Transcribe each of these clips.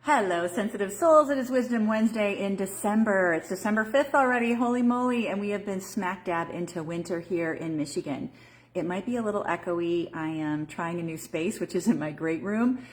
Hello, sensitive souls. It is Wisdom Wednesday in December. It's December 5th already. Holy moly. And we have been smack dab into winter here in Michigan. It might be a little echoey. I am trying a new space, which is in my great room.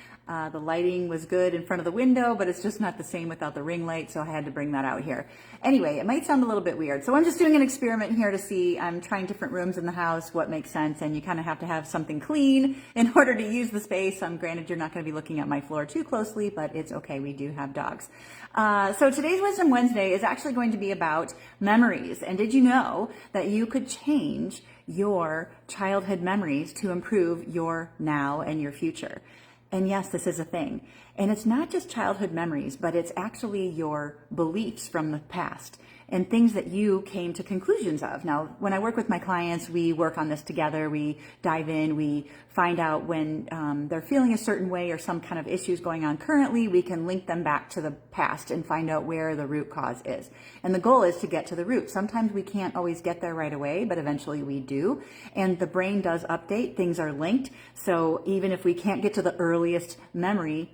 The lighting was good in front of the window, but it's just not the same without the ring light, so I had to bring that out here. Anyway, it might sound a little bit weird. So I'm just doing an experiment here to see. I'm trying different rooms in the house, what makes sense, and you kind of have to have something clean in order to use the space. Granted, you're not going to be looking at my floor too closely, but it's okay. We do have dogs. So today's Wisdom Wednesday is actually going to be about memories. And did you know that you could change your childhood memories to improve your now and your future? And yes, this is a thing. And it's not just childhood memories, but it's actually your beliefs from the past and things that you came to conclusions of. Now, when I work with my clients, we work on this together. We dive in, we find out when they're feeling a certain way or some kind of issues going on currently. We can link them back to the past and find out where the root cause is. And the goal is to get to the root. Sometimes we can't always get there right away, but eventually we do. And the brain does update. Things are linked. So even if we can't get to the earliest memory,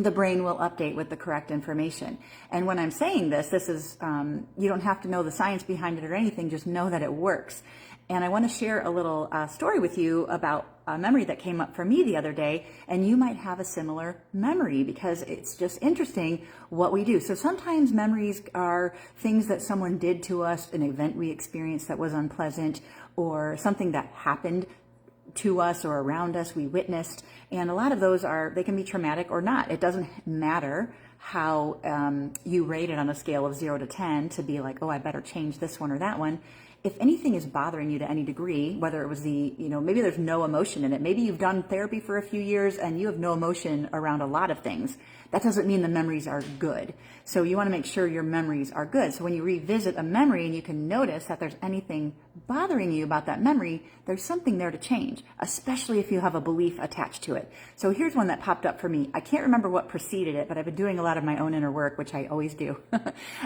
the brain will update with the correct information. And when I'm saying this is, you don't have to know the science behind it or anything, just know that it works. And I want to share a little story with you about a memory that came up for me the other day, and you might have a similar memory because it's just interesting what we do. So sometimes memories are things that someone did to us, an event we experienced that was unpleasant, or something that happened to us or around us, we witnessed. And a lot of those they can be traumatic or not. It doesn't matter how you rate it on a scale of 0 to 10 to be like, oh, I better change this one or that one. If anything is bothering you to any degree, whether it was maybe there's no emotion in it. Maybe you've done therapy for a few years and you have no emotion around a lot of things. That doesn't mean the memories are good. So you want to make sure your memories are good. So when you revisit a memory and you can notice that there's anything bothering you about that memory, there's something there to change, especially if you have a belief attached to it. So here's one that popped up for me. I can't remember what preceded it, but I've been doing a lot of my own inner work, which I always do.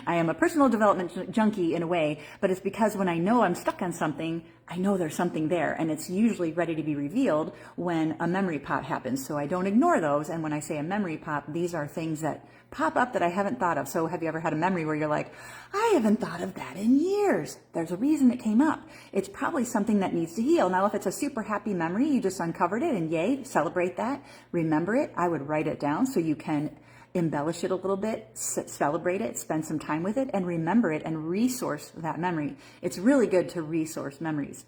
I am a personal development junkie in a way, but it's because when I know I'm stuck on something, I know there's something there, and it's usually ready to be revealed when a memory pop happens. So I don't ignore those. And when I say a memory pop, these are things that pop up that I haven't thought of. So have you ever had a memory where you're like, I haven't thought of that in years? There's a reason it came up. It's probably something that needs to heal. Now, if it's a super happy memory, you just uncovered it and yay, celebrate that. Remember it. I would write it down so you can embellish it a little bit, celebrate it, spend some time with it, and remember it and resource that memory. It's really good to resource memories.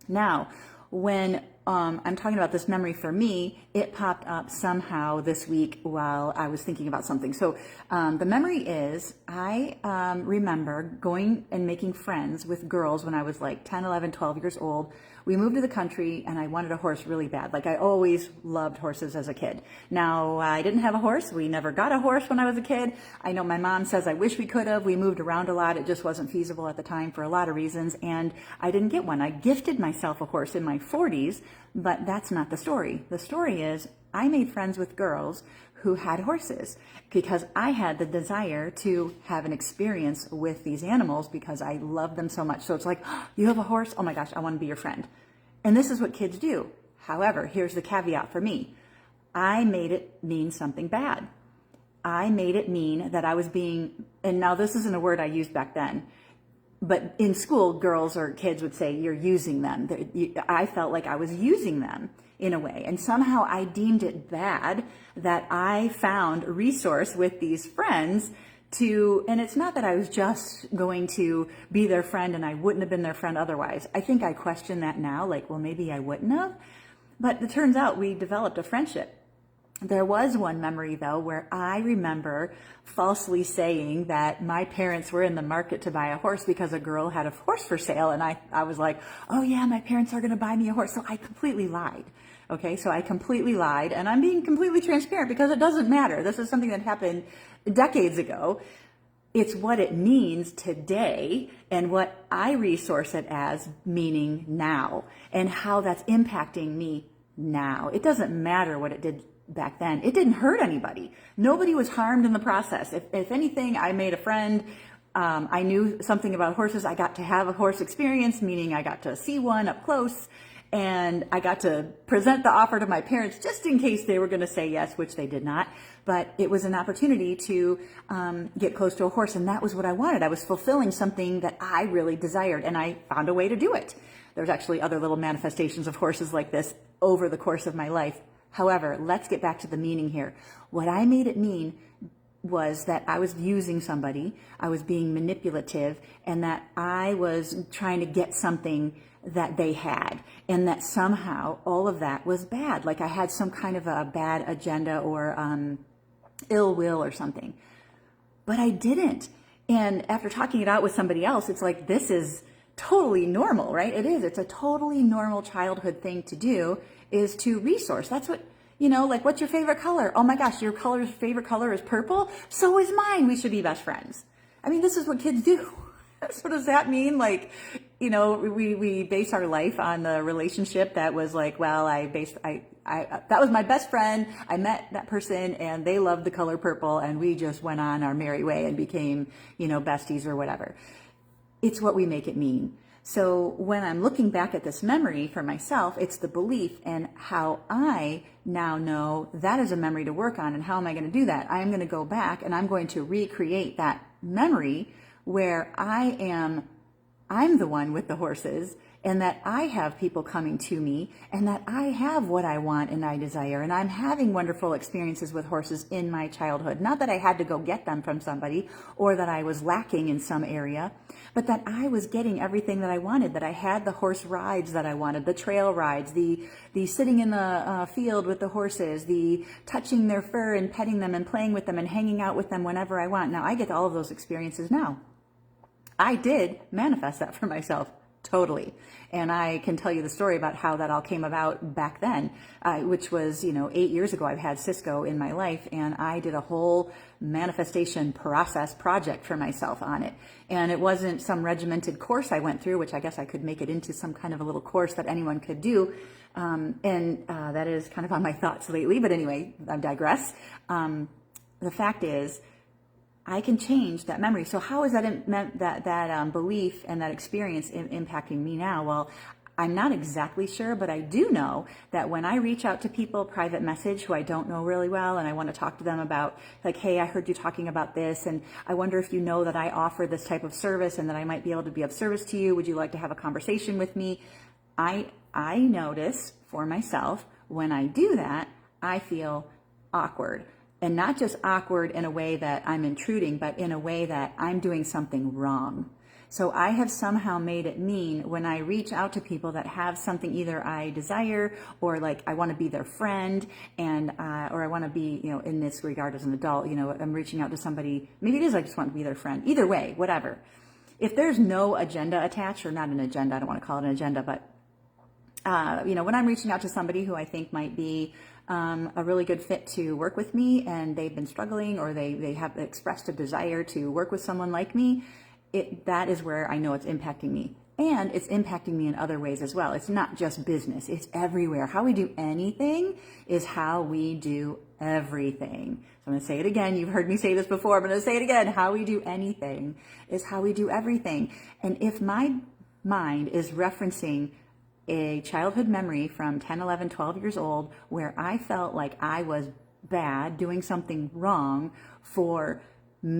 Now, when I'm talking about this memory for me, it popped up somehow this week while I was thinking about something. So the memory is I remember going and making friends with girls when I was like 10, 11, 12 years old. We moved to the country and I wanted a horse really bad. Like I always loved horses as a kid. Now, I didn't have a horse. We never got a horse when I was a kid. I know my mom says I wish we could have. We moved around a lot. It just wasn't feasible at the time for a lot of reasons. And I didn't get one. I gifted myself a horse in my 40s, but that's not the story. The story is I made friends with girls who had horses because I had the desire to have an experience with these animals because I love them so much. So it's like, oh, you have a horse? Oh my gosh, I want to be your friend. And this is what kids do. However, here's the caveat for me. I made it mean something bad. I made it mean that I was being, and now this isn't a word I used back then, but in school, girls or kids would say, you're using them. I felt like I was using them in a way. And somehow I deemed it bad that I found a resource with these friends and it's not that I was just going to be their friend and I wouldn't have been their friend otherwise. I think I question that now, like, well, maybe I wouldn't have. But it turns out we developed a friendship. There was one memory, though, where I remember falsely saying that my parents were in the market to buy a horse because a girl had a horse for sale. And I was like, oh, yeah, my parents are going to buy me a horse. So I completely lied. Okay, so I completely lied. And I'm being completely transparent because it doesn't matter. This is something that happened decades ago. It's what it means today and what I resource it as meaning now and how that's impacting me now. It doesn't matter what it did back then. It didn't hurt anybody. Nobody was harmed in the process. If anything, I made a friend. I knew something about horses. I got to have a horse experience, meaning I got to see one up close. And I got to present the offer to my parents just in case they were going to say yes, which they did not. But it was an opportunity to get close to a horse, and that was what I wanted. I was fulfilling something that I really desired, and I found a way to do it. There's actually other little manifestations of horses like this over the course of my life. However, let's get back to the meaning here. What I made it mean was that I was using somebody, I was being manipulative, and that I was trying to get something that they had, and that somehow all of that was bad. Like I had some kind of a bad agenda or ill will or something. But I didn't. And after talking it out with somebody else, it's like, this is totally normal, right? It is. It's a totally normal childhood thing to do, is to resource. That's what, like, what's your favorite color? Oh my gosh, your favorite color is purple? So is mine. We should be best friends. I mean, this is what kids do. So what does that mean? Like, we base our life on the relationship that was like, well, that was my best friend. I met that person and they loved the color purple, and we just went on our merry way and became, besties or whatever. It's what we make it mean. So when I'm looking back at this memory for myself, it's the belief, and how I now know that is a memory to work on. And how am I going to do that? I am going to go back and I'm going to recreate that memory where I'm the one with the horses, and that I have people coming to me, and that I have what I want and I desire, and I'm having wonderful experiences with horses in my childhood. Not that I had to go get them from somebody, or that I was lacking in some area, but that I was getting everything that I wanted, that I had the horse rides that I wanted, the trail rides, the sitting in the field with the horses, the touching their fur and petting them and playing with them and hanging out with them whenever I want. Now I get all of those experiences now. I did manifest that for myself, totally. And I can tell you the story about how that all came about back then, which was, 8 years ago. I've had Cisco in my life, and I did a whole manifestation project for myself on it. And it wasn't some regimented course I went through, which I guess I could make it into some kind of a little course that anyone could do. That is kind of on my thoughts lately. But anyway, I digress. The fact is, I can change that memory. So how is that belief and that experience impacting me now? Well, I'm not exactly sure, but I do know that when I reach out to people, private message, who I don't know really well, and I want to talk to them about, like, hey, I heard you talking about this, and I wonder if you know that I offer this type of service and that I might be able to be of service to you. Would you like to have a conversation with me? I notice for myself, when I do that, I feel awkward. And not just awkward in a way that I'm intruding, but in a way that I'm doing something wrong. So I have somehow made it mean when I reach out to people that have something either I desire, or like I want to be their friend, and or I want to be, in this regard as an adult, I'm reaching out to somebody, maybe it is I just want to be their friend. Either way, whatever. If there's no agenda attached, or not an agenda, I don't want to call it an agenda, but when I'm reaching out to somebody who I think might be a really good fit to work with me, and they've been struggling, or they have expressed a desire to work with someone like me, that is where I know it's impacting me. And it's impacting me in other ways as well. It's not just business, it's everywhere. How we do anything is how we do everything. So I'm going to say it again. You've heard me say this before, but I'm going to say it again. How we do anything is how we do everything. And if my mind is referencing a childhood memory from 10, 11, 12 years old, where I felt like I was bad, doing something wrong for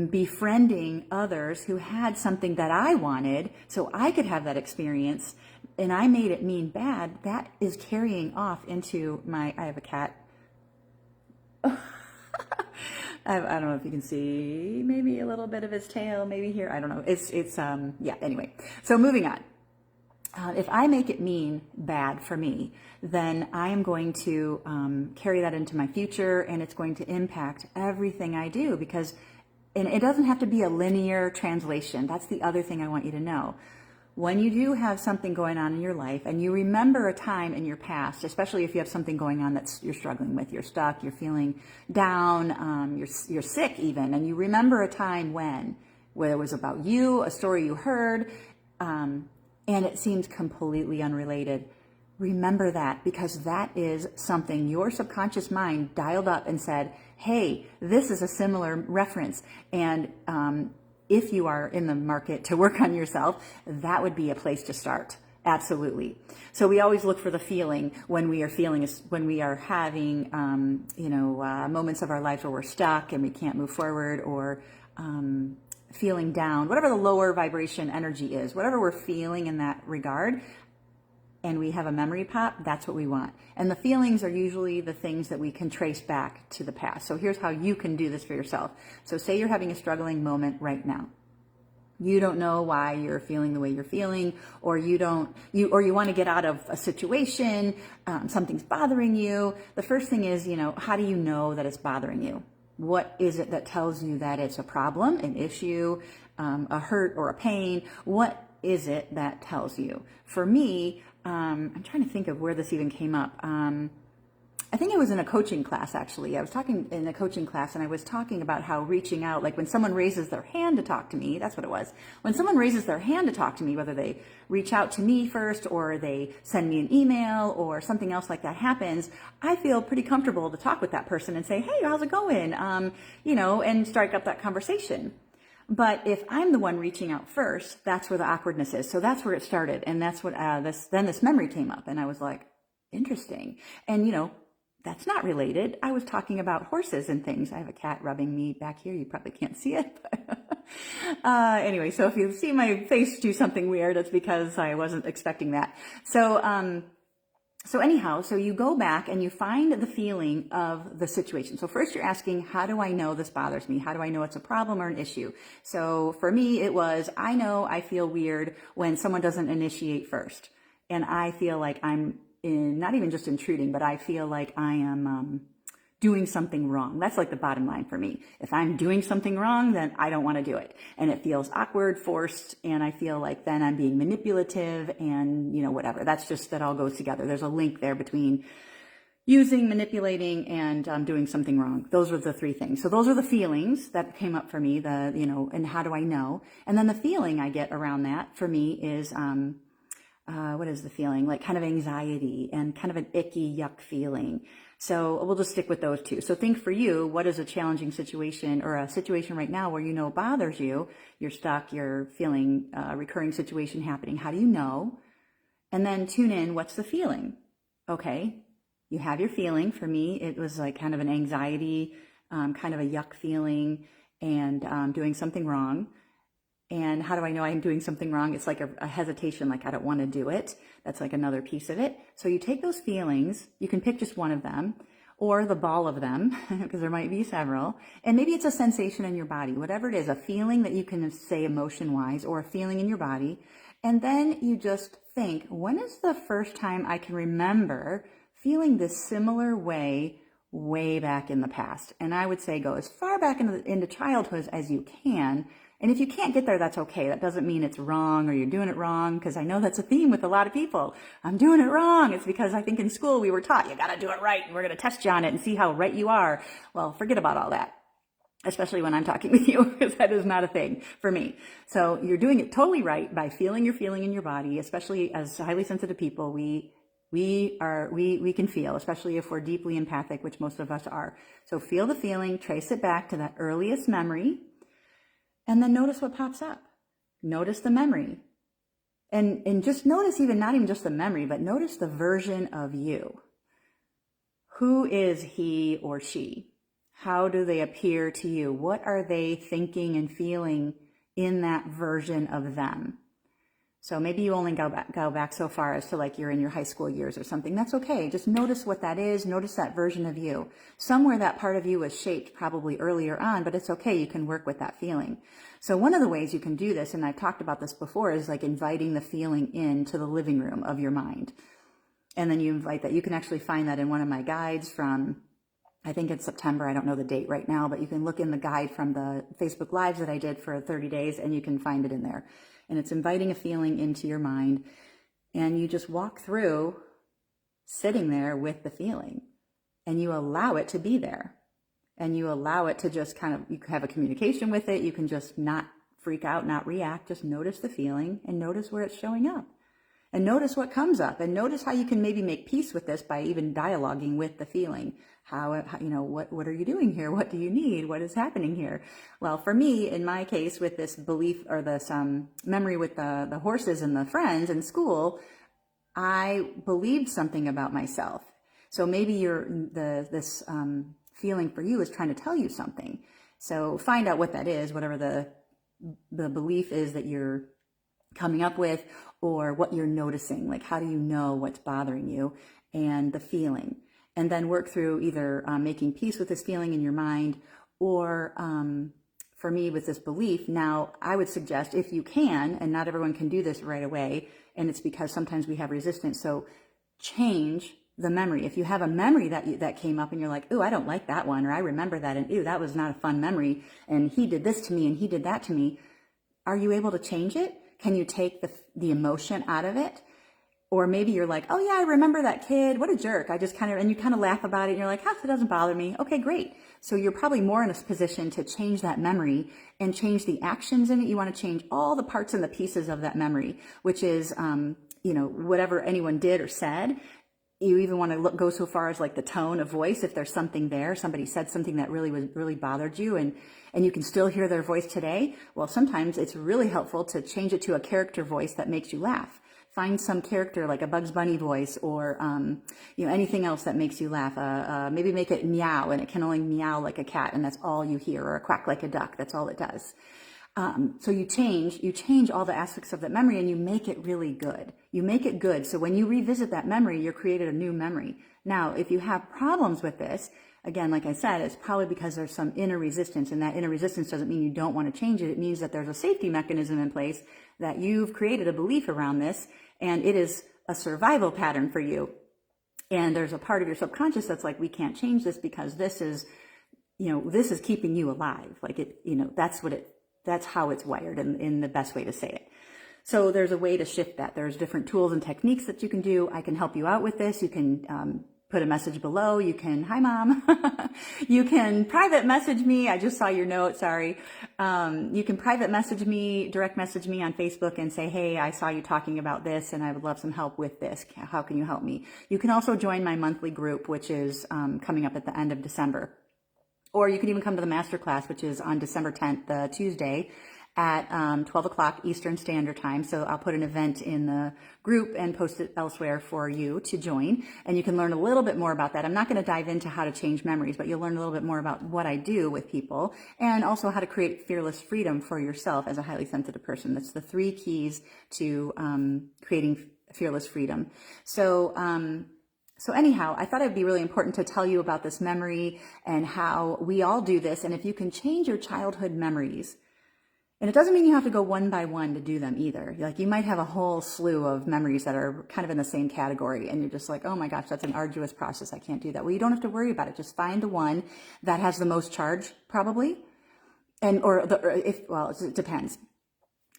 befriending others who had something that I wanted so I could have that experience, and I made it mean bad, that is carrying off into I have a cat. I don't know if you can see maybe a little bit of his tail, maybe here. I don't know. Anyway. So moving on. If I make it mean bad for me, then I am going to carry that into my future, and it's going to impact everything I do, and it doesn't have to be a linear translation. That's the other thing I want you to know. When you do have something going on in your life, and you remember a time in your past, especially if you have something going on that you're struggling with, you're stuck, you're feeling down, you're sick even, and you remember a time where it was about you, a story you heard, and it seems completely unrelated. Remember that, because that is something your subconscious mind dialed up and said, hey, this is a similar reference. And if you are in the market to work on yourself, that would be a place to start. Absolutely. So we always look for the feeling when we are having, moments of our lives where we're stuck and we can't move forward, or feeling down, whatever the lower vibration energy is, whatever we're feeling in that regard, and we have a memory pop, that's what we want. And the feelings are usually the things that we can trace back to the past. So here's how you can do this for yourself. So say you're having a struggling moment right now. You don't know why you're feeling the way you're feeling, or you want to get out of a situation, something's bothering you. The first thing is, how do you know that it's bothering you? What is it that tells you that it's a problem, an issue, a hurt or a pain? What is it that tells you? For me, I'm trying to think of where this even came up. I think it was in a coaching class, actually. I was talking in a coaching class, and I was talking about how reaching out, like when someone raises their hand to talk to me, that's what it was. When someone raises their hand to talk to me, whether they reach out to me first or they send me an email or something else like that happens, I feel pretty comfortable to talk with that person and say, hey, how's it going? And strike up that conversation. But if I'm the one reaching out first, that's where the awkwardness is. So that's where it started. And that's what, this memory came up, and I was like, interesting. And, that's not related. I was talking about horses and things. I have a cat rubbing me back here. You probably can't see it. But anyway, so if you see my face do something weird, it's because I wasn't expecting that. So anyhow, so you go back and you find the feeling of the situation. So first you're asking, how do I know this bothers me? How do I know it's a problem or an issue? So for me, it was, I know I feel weird when someone doesn't initiate first. And I feel like I'm not even just intruding, but I feel like I am doing something wrong. That's like the bottom line for me. If I'm doing something wrong, then I don't want to do it. And it feels awkward, forced, and I feel like then I'm being manipulative and, whatever. That all goes together. There's a link there between using, manipulating, and doing something wrong. Those are the three things. So those are the feelings that came up for me, and how do I know? And then the feeling I get around that for me is, what is the feeling? Like kind of anxiety and kind of an icky, yuck feeling. So we'll just stick with those two. So think for you, what is a challenging situation or a situation right now where bothers you? You're stuck, you're feeling a recurring situation happening. How do you know? And then tune in, what's the feeling? Okay, you have your feeling. For me, it was like kind of an anxiety, kind of a yuck feeling, and doing something wrong. And how do I know I'm doing something wrong? It's like a hesitation, like I don't want to do it. That's like another piece of it. So you take those feelings, you can pick just one of them or the ball of them, because there might be several. And maybe it's a sensation in your body, whatever it is, a feeling that you can say emotion-wise, or a feeling in your body. And then you just think, when is the first time I can remember feeling this similar way back in the past? And I would say go as far back into childhood as you can. And if you can't get there, that's okay. That doesn't mean it's wrong or you're doing it wrong, because I know that's a theme with a lot of people. I'm doing it wrong. It's because I think in school we were taught you got to do it right, and we're going to test you on it and see how right you are. Well, forget about all that, especially when I'm talking with you, because that is not a thing for me. So you're doing it totally right by feeling your feeling in your body, especially as highly sensitive people. We can feel, especially if we're deeply empathic, which most of us are. So feel the feeling, trace it back to that earliest memory, and then notice what pops up. Notice the memory. And just notice, not even just the memory, but notice the version of you. Who is he or she? How do they appear to you? What are they thinking and feeling in that version of them? So maybe you only go back so far as to like you're in your high school years or something. That's okay. Just notice what that is. Notice that version of you. Somewhere that part of you was shaped probably earlier on, but it's okay. You can work with that feeling. So one of the ways you can do this, and I've talked about this before, is like inviting the feeling into the living room of your mind. And then you invite that. You can actually find that in one of my guides from, I think it's September. I don't know the date right now, but you can look in the guide from the Facebook Lives that I did for 30 days, and you can find it in there. And it's inviting a feeling into your mind, and you just walk through sitting there with the feeling, and you allow it to be there, and you allow it to just you can have a communication with it. You can just not freak out, not react, just notice the feeling and notice where it's showing up, and notice what comes up, and notice how you can maybe make peace with this by even dialoguing with the feeling. What are you doing here? What do you need? What is happening here? Well, for me, in my case, with this belief or this memory with the horses and the friends in school, I believed something about myself. So maybe this feeling for you is trying to tell you something. So find out what that is, whatever the belief is that you're coming up with, or what you're noticing. Like, how do you know what's bothering you, and the feeling, and then work through either making peace with this feeling in your mind, or for me with this belief. Now, I would suggest, if you can, and not everyone can do this right away, and it's because sometimes we have resistance, so change the memory. If you have a memory that came up and you're like, ooh, I don't like that one, or I remember that, and ooh, that was not a fun memory, and he did this to me and he did that to me, are you able to change it? Can you take the emotion out of it? Or maybe you're like, oh yeah, I remember that kid. What a jerk. And you kind of laugh about it and you're like, it doesn't bother me. Okay, great. So you're probably more in a position to change that memory and change the actions in it. You want to change all the parts and the pieces of that memory, which is, whatever anyone did or said. You even want to go so far as like the tone of voice. If there's something there, somebody said something that really bothered you, and you can still hear their voice today. Well, sometimes it's really helpful to change it to a character voice that makes you laugh. Find some character like a Bugs Bunny voice, or anything else that makes you laugh. Maybe make it meow, and it can only meow like a cat, and that's all you hear, or a quack like a duck. That's all it does. So you change all the aspects of that memory, and you make it really good. You make it good. So when you revisit that memory, you're created a new memory. Now, if you have problems with this, again, like I said, it's probably because there's some inner resistance, and that inner resistance doesn't mean you don't want to change it. It means that there's a safety mechanism in place, that you've created a belief around this, and it is a survival pattern for you. And there's a part of your subconscious that's like, we can't change this because this is keeping you alive. Like that's how it's wired, in the best way to say it. So there's a way to shift that. There's different tools and techniques that you can do. I can help you out with this. You can put a message below. You can, hi mom. You can private message me. I just saw your note, sorry. You can private message me, direct message me on Facebook and say, hey, I saw you talking about this and I would love some help with this. How can you help me? You can also join my monthly group, which is coming up at the end of December. Or you can even come to the masterclass, which is on December 10th, Tuesday, at 12 o'clock Eastern Standard Time. So I'll put an event in the group and post it elsewhere for you to join. And you can learn a little bit more about that. I'm not going to dive into how to change memories, but you'll learn a little bit more about what I do with people, and also how to create fearless freedom for yourself as a highly sensitive person. That's the 3 keys to creating fearless freedom. So anyhow, I thought it'd be really important to tell you about this memory and how we all do this. And if you can change your childhood memories, and it doesn't mean you have to go one by one to do them either. Like, you might have a whole slew of memories that are kind of in the same category, and you're just like, oh my gosh, that's an arduous process. I can't do that. Well, you don't have to worry about it. Just find the one that has the most charge, probably. It depends.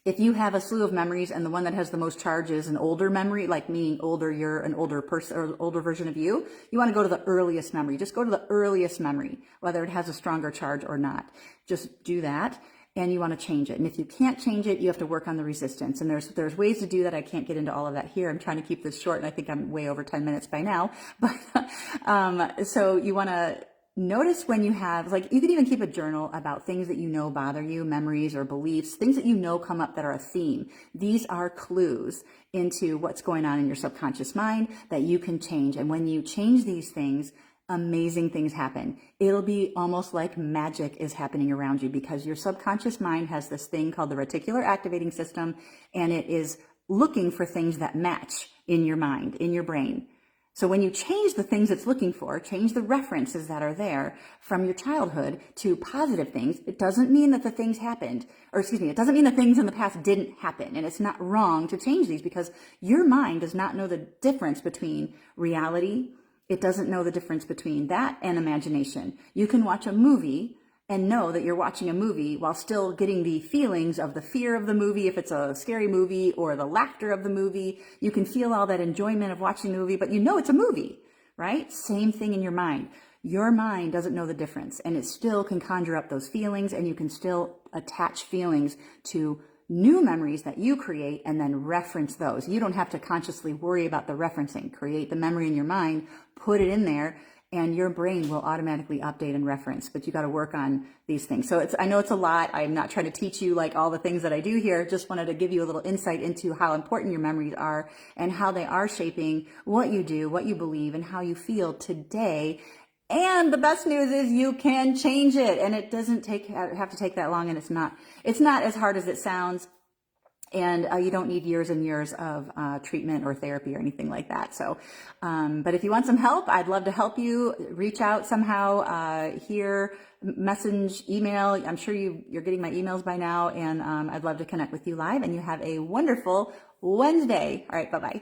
If you have a slew of memories and the one that has the most charge is an older memory, like meaning older, you're an older person or older version of you want to go to the earliest memory. Just go to the earliest memory, whether it has a stronger charge or not. Just do that, and you want to change it. And if you can't change it, you have to work on the resistance. And there's ways to do that. I can't get into all of that here. I'm trying to keep this short, and I think I'm way over 10 minutes by now. But so you want to notice when you have, like, you could even keep a journal about things that you know bother you, memories or beliefs, things that you know come up that are a theme. These are clues into what's going on in your subconscious mind that you can change. And when you change these things, amazing things happen. It'll be almost like magic is happening around you, because your subconscious mind has this thing called the reticular activating system, and it is looking for things that match in your mind, in your brain. So when you change the things it's looking for, change the references that are there from your childhood to positive things, it doesn't mean that the things happened, it doesn't mean the things in the past didn't happen. And it's not wrong to change these, because your mind does not know the difference between reality. It doesn't know the difference between that and imagination. You can watch a movie and know that you're watching a movie while still getting the feelings of the fear of the movie, if it's a scary movie, or the laughter of the movie. You can feel all that enjoyment of watching the movie, but you know it's a movie, right? Same thing in your mind. Your mind doesn't know the difference, and it still can conjure up those feelings, and you can still attach feelings to new memories that you create and then reference those. You don't have to consciously worry about the referencing. Create the memory in your mind, put it in there, and your brain will automatically update and reference, but you got to work on these things. So I know it's a lot. I'm not trying to teach you like all the things that I do here. Just wanted to give you a little insight into how important your memories are and how they are shaping what you do, what you believe, and how you feel today. And the best news is you can change it, and it doesn't have to take that long, and it's not as hard as it sounds. And you don't need years and years of treatment or therapy or anything like that. So, but if you want some help, I'd love to help you. Reach out somehow here, message, email. I'm sure you're getting my emails by now, and I'd love to connect with you live. And you have a wonderful Wednesday. All right, bye-bye.